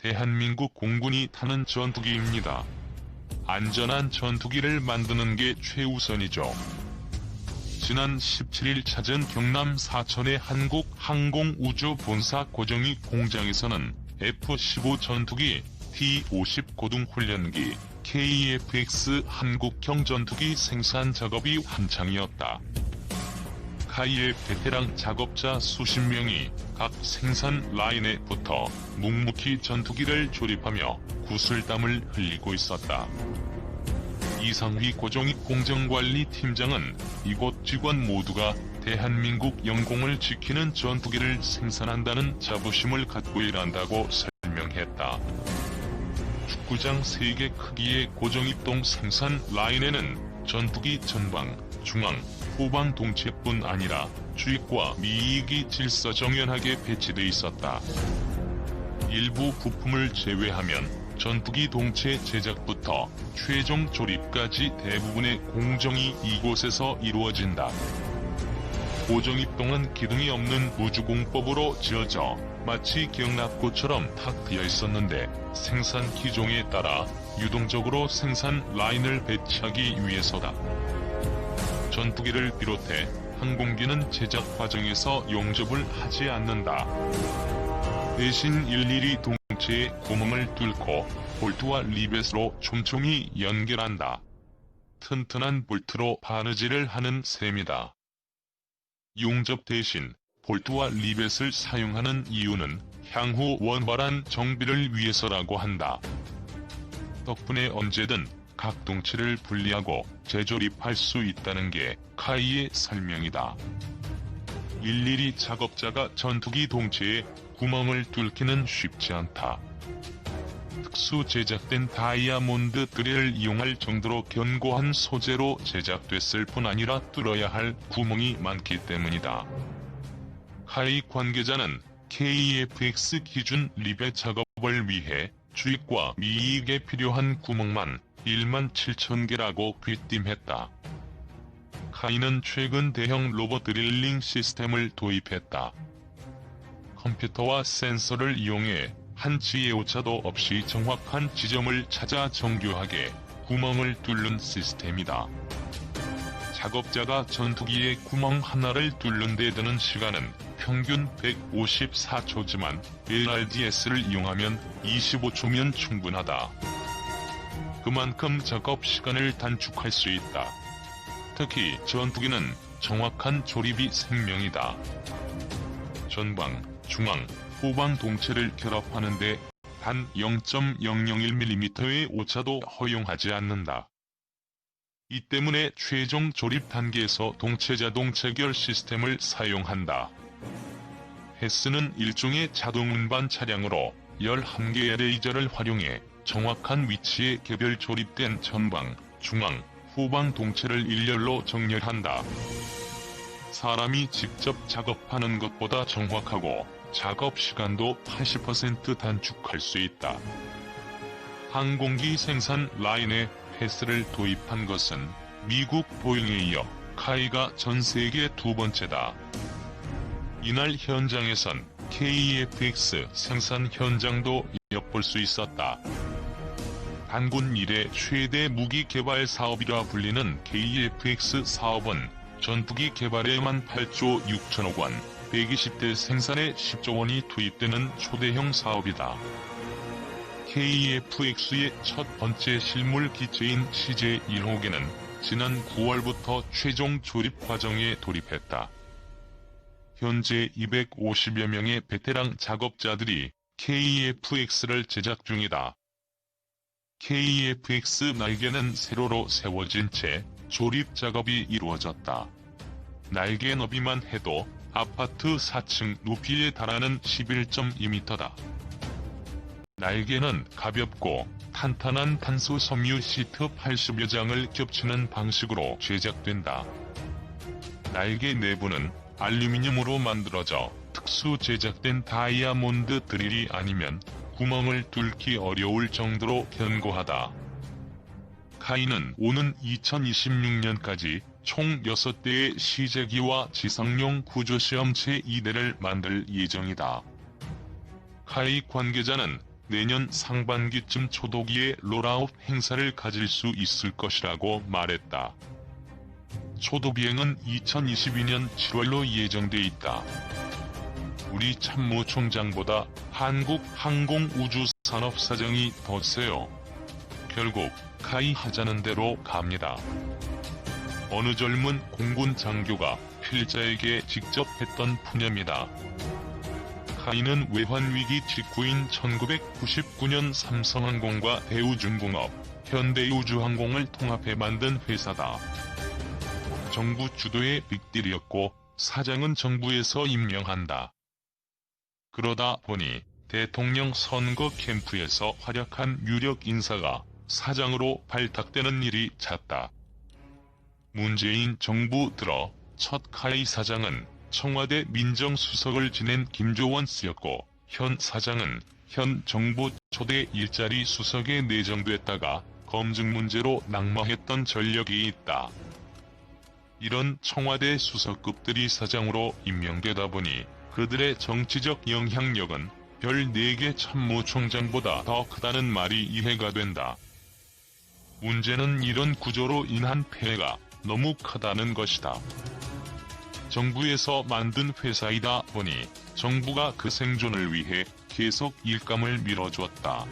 대한민국 공군이 타는 전투기입니다. 안전한 전투기를 만드는 게 최우선이죠. 지난 17일 찾은 경남 사천의 한국항공우주본사 고정익 공장에서는 F-15 전투기, T-50 고등훈련기, KF-X 한국형 전투기 생산 작업이 한창이었다. 카이의 베테랑 작업자 수십 명이 각 생산 라인에 붙어 묵묵히 전투기를 조립하며 구슬땀을 흘리고 있었다. 이상휘 고정익 공정관리팀장은 이곳 직원 모두가 대한민국 영공을 지키는 전투기를 생산한다는 자부심을 갖고 일한다고 설명했다. 축구장 3개 크기의 고정입동 생산 라인에는 전투기 전방, 중앙, 후방 동체뿐 아니라 주익과 미익이 질서정연하게 배치돼 있었다. 일부 부품을 제외하면 전투기 동체 제작부터 최종 조립까지 대부분의 공정이 이곳에서 이루어진다. 고정입동은 기둥이 없는 우주공법으로 지어져 마치 경납고처럼 탁 트여 있었는데 생산 기종에 따라 유동적으로 생산 라인을 배치하기 위해서다. 전투기를 비롯해 항공기는 제작 과정에서 용접을 하지 않는다. 대신 일일이 동체에 구멍을 뚫고 볼트와 리벳으로 촘촘히 연결한다. 튼튼한 볼트로 바느질을 하는 셈이다. 용접 대신 볼트와 리벳을 사용하는 이유는 향후 원활한 정비를 위해서라고 한다. 덕분에 언제든 각 동체를 분리하고 재조립할 수 있다는 게 카이의 설명이다. 일일이 작업자가 전투기 동체에 구멍을 뚫기는 쉽지 않다. 특수 제작된 다이아몬드 드릴을 이용할 정도로 견고한 소재로 제작됐을 뿐 아니라 뚫어야 할 구멍이 많기 때문이다. 카이 관계자는 KF-X 기준 리벳 작업을 위해 주익과 미익에 필요한 구멍만 17,000개라고 귀띔했다. 카이는 최근 대형 로봇 드릴링 시스템을 도입했다. 컴퓨터와 센서를 이용해 한치의 오차도 없이 정확한 지점을 찾아 정교하게 구멍을 뚫는 시스템이다. 작업자가 전투기의 구멍 하나를 뚫는 데 드는 시간은 평균 154초지만 LRDS를 이용하면 25초면 충분하다. 그만큼 작업 시간을 단축할 수 있다. 특히 전투기는 정확한 조립이 생명이다. 전방, 중앙, 후방 동체를 결합하는데 단 0.001mm의 오차도 허용하지 않는다. 이 때문에 최종 조립 단계에서 동체 자동 체결 시스템을 사용한다. 헤스는 일종의 자동 운반 차량으로 11개의 레이저를 활용해 정확한 위치에 개별 조립된 전방, 중앙, 후방 동체를 일렬로 정렬한다. 사람이 직접 작업하는 것보다 정확하고 작업 시간도 80% 단축할 수 있다. 항공기 생산 라인에 헤스를 도입한 것은 미국 보잉에 이어 카이가 전 세계 2번째다. 이날 현장에선 KF-X 생산 현장도 엿볼 수 있었다. 단군 이래 최대 무기 개발 사업이라 불리는 KF-X 사업은 전투기 개발에만 8조 6천억 원, 120대 생산에 10조 원이 투입되는 초대형 사업이다. KF-X의 첫 번째 실물 기체인 CJ1호기는 지난 9월부터 최종 조립 과정에 돌입했다. 현재 250여 명의 베테랑 작업자들이 KF-X를 제작 중이다. KF-X 날개는 세로로 세워진 채 조립 작업이 이루어졌다. 날개 너비만 해도 아파트 4층 높이에 달하는 11.2m다. 날개는 가볍고 탄탄한 탄소 섬유 시트 80여 장을 겹치는 방식으로 제작된다. 날개 내부는 알루미늄으로 만들어져 특수 제작된 다이아몬드 드릴이 아니면 구멍을 뚫기 어려울 정도로 견고하다. 카이는 오는 2026년까지 총 6대의 시제기와 지상용 구조시험 제2대를 만들 예정이다. 카이 관계자는 내년 상반기쯤 초도기에 롤아웃 행사를 가질 수 있을 것이라고 말했다. 초도 비행은 2022년 7월로 예정돼 있다. 우리 참모총장보다 한국항공우주산업 사정이 더 세요. 결국 카이 하자는 대로 갑니다. 어느 젊은 공군 장교가 필자에게 직접 했던 푸념이다. 카이는 외환위기 직후인 1999년 삼성항공과 대우중공업, 현대우주항공을 통합해 만든 회사다. 정부 주도의 빅딜이었고 사장은 정부에서 임명한다. 그러다 보니 대통령 선거 캠프에서 활약한 유력 인사가 사장으로 발탁되는 일이 잦다. 문재인 정부 들어 첫 카이 사장은 청와대 민정수석을 지낸 김조원 씨였고, 현 사장은 현 정부 초대 일자리 수석에 내정됐다가 검증 문제로 낙마했던 전력이 있다. 이런 청와대 수석급들이 사장으로 임명되다 보니 그들의 정치적 영향력은 별 4개 참모총장보다 더 크다는 말이 이해가 된다. 문제는 이런 구조로 인한 폐해가 너무 크다는 것이다. 정부에서 만든 회사이다 보니 정부가 그 생존을 위해 계속 일감을 밀어주었다.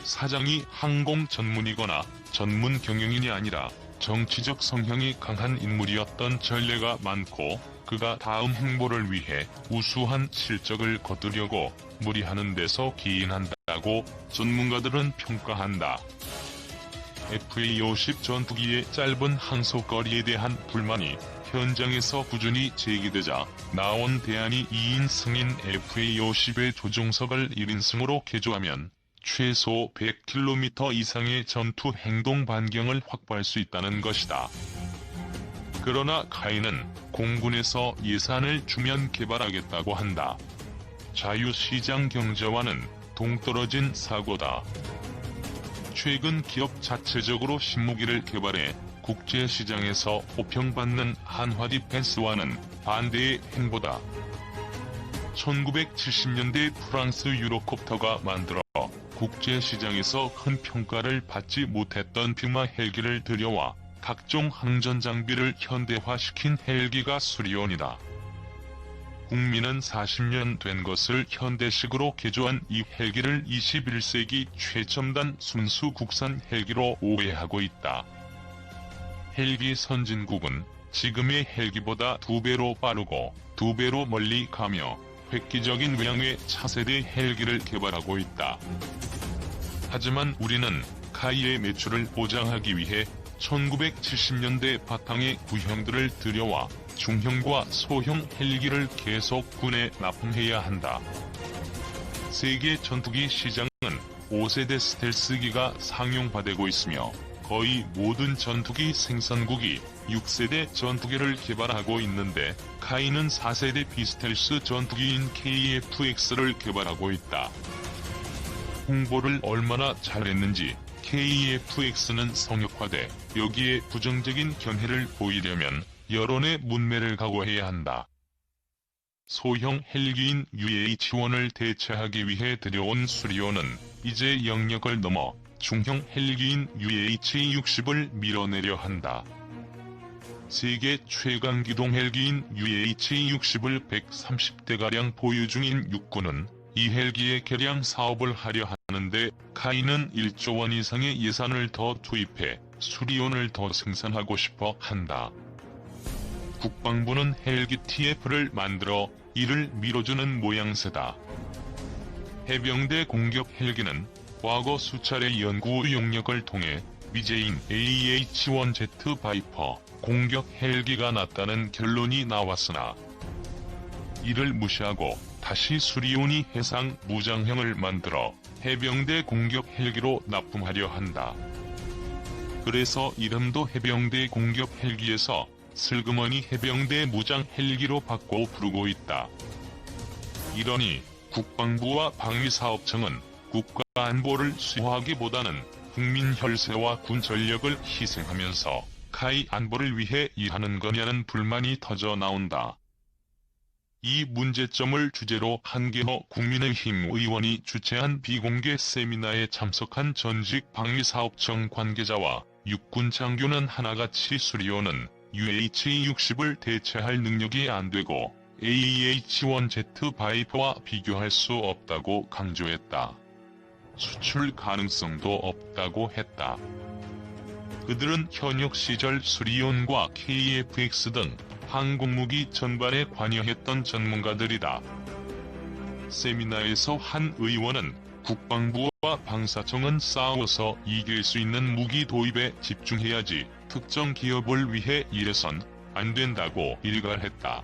사장이 항공 전문이거나 전문 경영인이 아니라 정치적 성향이 강한 인물이었던 전례가 많고, 그가 다음 행보를 위해 우수한 실적을 거두려고 무리하는 데서 기인한다고 전문가들은 평가한다. FA-50 전투기의 짧은 항속거리에 대한 불만이 현장에서 꾸준히 제기되자 나온 대안이 2인 승인 FA-50의 조종석을 1인승으로 개조하면 최소 100km 이상의 전투 행동 반경을 확보할 수 있다는 것이다. 그러나 카이는 공군에서 예산을 주면 개발하겠다고 한다. 자유시장 경제와는 동떨어진 사고다. 최근 기업 자체적으로 신무기를 개발해 국제시장에서 호평받는 한화디펜스와는 반대의 행보다. 1970년대 프랑스 유로콥터가 만들어 국제시장에서 큰 평가를 받지 못했던 퓨마 헬기를 들여와 각종 항전 장비를 현대화시킨 헬기가 수리온이다. 국민은 40년 된 것을 현대식으로 개조한 이 헬기를 21세기 최첨단 순수 국산 헬기로 오해하고 있다. 헬기 선진국은 지금의 헬기보다 2배로 빠르고 2배로 멀리 가며 획기적인 외형의 차세대 헬기를 개발하고 있다. 하지만 우리는 카이의 매출을 보장하기 위해 1970년대 바탕의 구형들을 들여와 중형과 소형 헬기를 계속 군에 납품해야 한다. 세계 전투기 시장은 5세대 스텔스기가 상용화되고 있으며 거의 모든 전투기 생산국이 6세대 전투기를 개발하고 있는데, 카이는 4세대 비스텔스 전투기인 KF-X를 개발하고 있다. 홍보를 얼마나 잘했는지 KF-X는 성역화돼 여기에 부정적인 견해를 보이려면 여론의 문매를 각오해야 한다. 소형 헬기인 UH-1을 대체하기 위해 들여온 수리온은 이제 영역을 넘어 중형 헬기인 UH-60을 밀어내려 한다. 세계 최강 기동 헬기인 UH-60을 130대가량 보유 중인 육군은 이 헬기의 개량 사업을 하려 하는데, 카이는 1조 원 이상의 예산을 더 투입해 수리온을 더 생산하고 싶어 한다. 국방부는 헬기 TF를 만들어 이를 밀어주는 모양새다. 해병대 공격 헬기는 과거 수차례 연구 용역을 통해 미제인 AH-1Z 바이퍼 공격 헬기가 났다는 결론이 나왔으나, 이를 무시하고 다시 수리온이 해상 무장형을 만들어 해병대 공격 헬기로 납품하려 한다. 그래서 이름도 해병대 공격 헬기에서 슬그머니 해병대 무장 헬기로 바꿔 부르고 있다. 이러니 국방부와 방위사업청은 국가 안보를 수호하기보다는 국민 혈세와 군 전력을 희생하면서 카이 안보를 위해 일하는 거냐는 불만이 터져 나온다. 이 문제점을 주제로 한계호 국민의힘 의원이 주최한 비공개 세미나에 참석한 전직 방위사업청 관계자와 육군 장교는 하나같이 수리온은 UH-60을 대체할 능력이 안되고 AH-1Z 바이퍼와 비교할 수 없다고 강조했다. 수출 가능성도 없다고 했다. 그들은 현역 시절 수리온과 KF-X 등 항공무기 전반에 관여했던 전문가들이다. 세미나에서 한 의원은 국방부와 방사청은 싸워서 이길 수 있는 무기 도입에 집중해야지 특정 기업을 위해 일해선 안 된다고 일갈했다.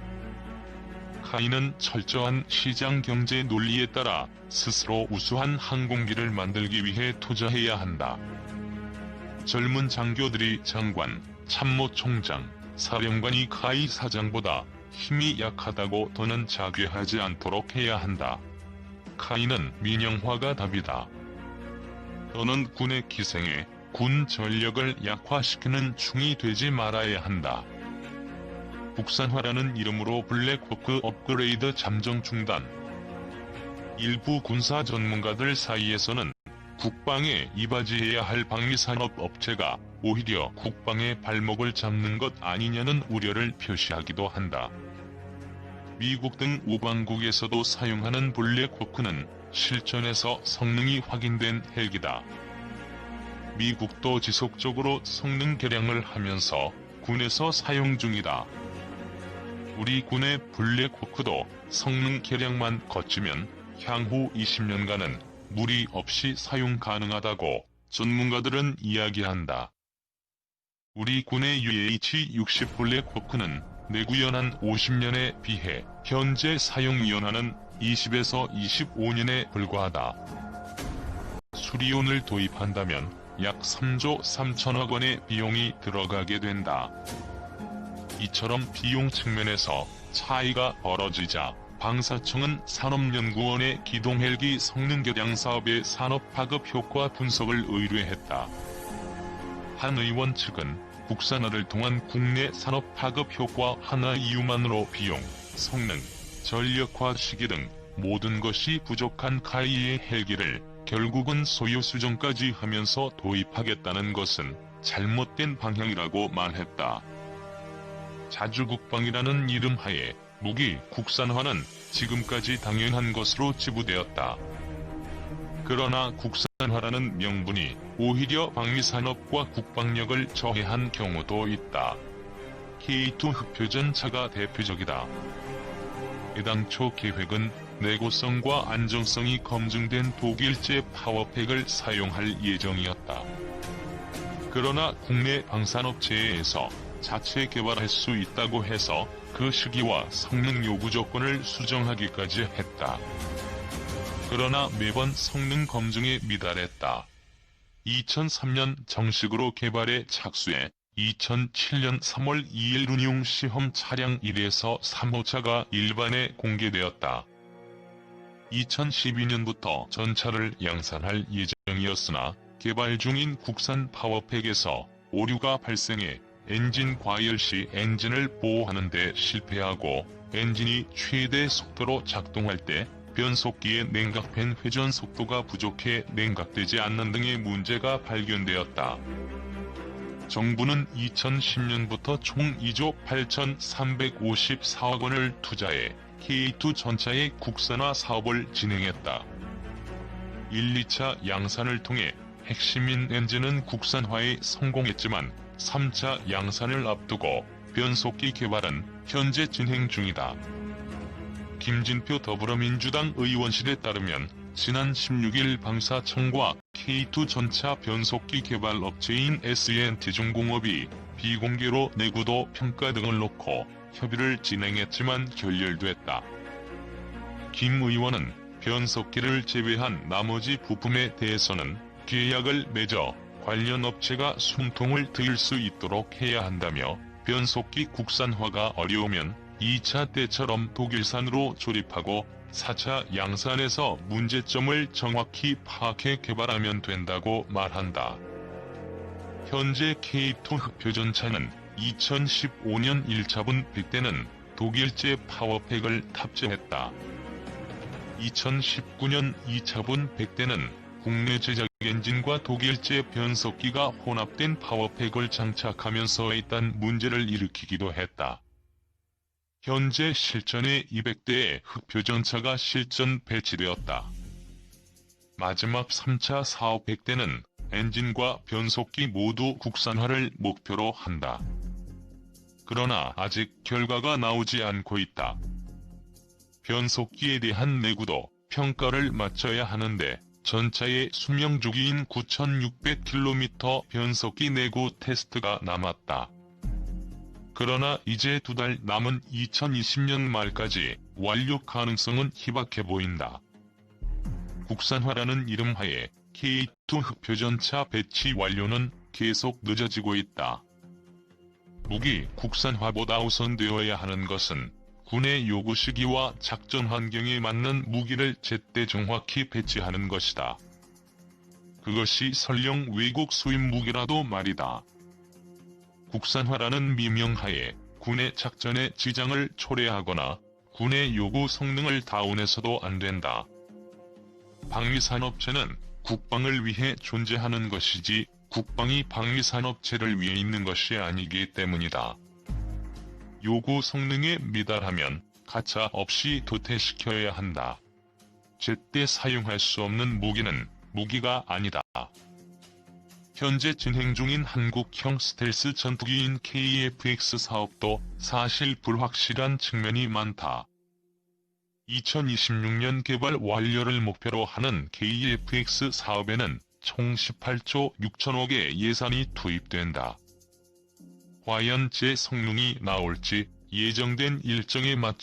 카이는 철저한 시장 경제 논리에 따라 스스로 우수한 항공기를 만들기 위해 투자해야 한다. 젊은 장교들이 장관, 참모총장, 사령관이 카이 사장보다 힘이 약하다고 더는 자괴하지 않도록 해야 한다. 카이는 민영화가 답이다. 더는 군의 기생에 군 전력을 약화시키는 충이 되지 말아야 한다. 국산화라는 이름으로 블랙호크 업그레이드 잠정 중단. 일부 군사 전문가들 사이에서는 국방에 이바지해야 할 방위산업 업체가 오히려 국방의 발목을 잡는 것 아니냐는 우려를 표시하기도 한다. 미국 등 우방국에서도 사용하는 블랙호크는 실전에서 성능이 확인된 헬기다. 미국도 지속적으로 성능 개량을 하면서 군에서 사용 중이다. 우리 군의 블랙호크도 성능 개량만 거치면 향후 20년간은 무리 없이 사용 가능하다고 전문가들은 이야기한다. 우리 군의 UH-60 블랙호크는 내구연한 50년에 비해 현재 사용연한은 20에서 25년에 불과하다. 수리온을 도입한다면 약 3조 3천억 원의 비용이 들어가게 된다. 이처럼 비용 측면에서 차이가 벌어지자 방사청은 산업연구원의 기동헬기 성능 개량 사업의 산업파급 효과 분석을 의뢰했다. 한 의원 측은 국산화를 통한 국내 산업파급 효과 하나 이유만으로 비용, 성능, 전력화 시기 등 모든 것이 부족한 카이의 헬기를 결국은 소요 수정까지 하면서 도입하겠다는 것은 잘못된 방향이라고 말했다. 자주국방이라는 이름 하에 무기 국산화는 지금까지 당연한 것으로 지부되었다. 그러나 국산화라는 명분이 오히려 방위산업과 국방력을 저해한 경우도 있다. K2 흑표전차가 대표적이다. 애당초 계획은 내구성과 안정성이 검증된 독일제 파워팩을 사용할 예정이었다. 그러나 국내 방산업체에서 자체 개발할 수 있다고 해서 그 시기와 성능 요구 조건을 수정하기까지 했다. 그러나 매번 성능 검증에 미달했다. 2003년 정식으로 개발에 착수해 2007년 3월 2일 운용 시험 차량 1에서 3호차가 일반에 공개되었다. 2012년부터 전차를 양산할 예정이었으나 개발 중인 국산 파워팩에서 오류가 발생해 엔진 과열 시 엔진을 보호하는 데 실패하고 엔진이 최대 속도로 작동할 때 변속기의 냉각팬 회전 속도가 부족해 냉각되지 않는 등의 문제가 발견되었다. 정부는 2010년부터 총 2조 8,354억 원을 투자해 K2 전차의 국산화 사업을 진행했다. 1, 2차 양산을 통해 핵심인 엔진은 국산화에 성공했지만 3차 양산을 앞두고 변속기 개발은 현재 진행 중이다. 김진표 더불어민주당 의원실에 따르면 지난 16일 방사청과 K2 전차 변속기 개발 업체인 SNT중공업이 비공개로 내구도 평가 등을 놓고 협의를 진행했지만 결렬됐다. 김 의원은 변속기를 제외한 나머지 부품에 대해서는 계약을 맺어 관련 업체가 숨통을 트일 수 있도록 해야 한다며 변속기 국산화가 어려우면 2차 때처럼 독일산으로 조립하고 4차 양산에서 문제점을 정확히 파악해 개발하면 된다고 말한다. 현재 K2 흑표전차는 2015년 1차분 100대는 독일제 파워팩을 탑재했다. 2019년 2차분 100대는 국내 제작 엔진과 독일제 변속기가 혼합된 파워팩을 장착하면서 일단 문제를 일으키기도 했다. 현재 실전에 200대의 흑표전차가 실전 배치되었다. 마지막 3차 사업 100대는 엔진과 변속기 모두 국산화를 목표로 한다. 그러나 아직 결과가 나오지 않고 있다. 변속기에 대한 내구도 평가를 마쳐야 하는데 전차의 수명 주기인 9600km 변속기 내구 테스트가 남았다. 그러나 이제 2달 남은 2020년 말까지 완료 가능성은 희박해 보인다. 국산화라는 이름하에 K2 흑표전차 배치 완료는 계속 늦어지고 있다. 무기 국산화보다 우선되어야 하는 것은 군의 요구 시기와 작전 환경에 맞는 무기를 제때 정확히 배치하는 것이다. 그것이 설령 외국 수입 무기라도 말이다. 국산화라는 미명하에 군의 작전에 지장을 초래하거나 군의 요구 성능을 다운해서도 안 된다. 방위산업체는 국방을 위해 존재하는 것이지 국방이 방위산업체를 위해 있는 것이 아니기 때문이다. 요구 성능에 미달하면 가차 없이 도태시켜야 한다. 제때 사용할 수 없는 무기는 무기가 아니다. 현재 진행 중인 한국형 스텔스 전투기인 KF-X 사업도 사실 불확실한 측면이 많다. 2026년 개발 완료를 목표로 하는 KF-X 사업에는 총 18조 6천억의 예산이 투입된다. 과연 제 성능이 나올지 예정된 일정에 맞춰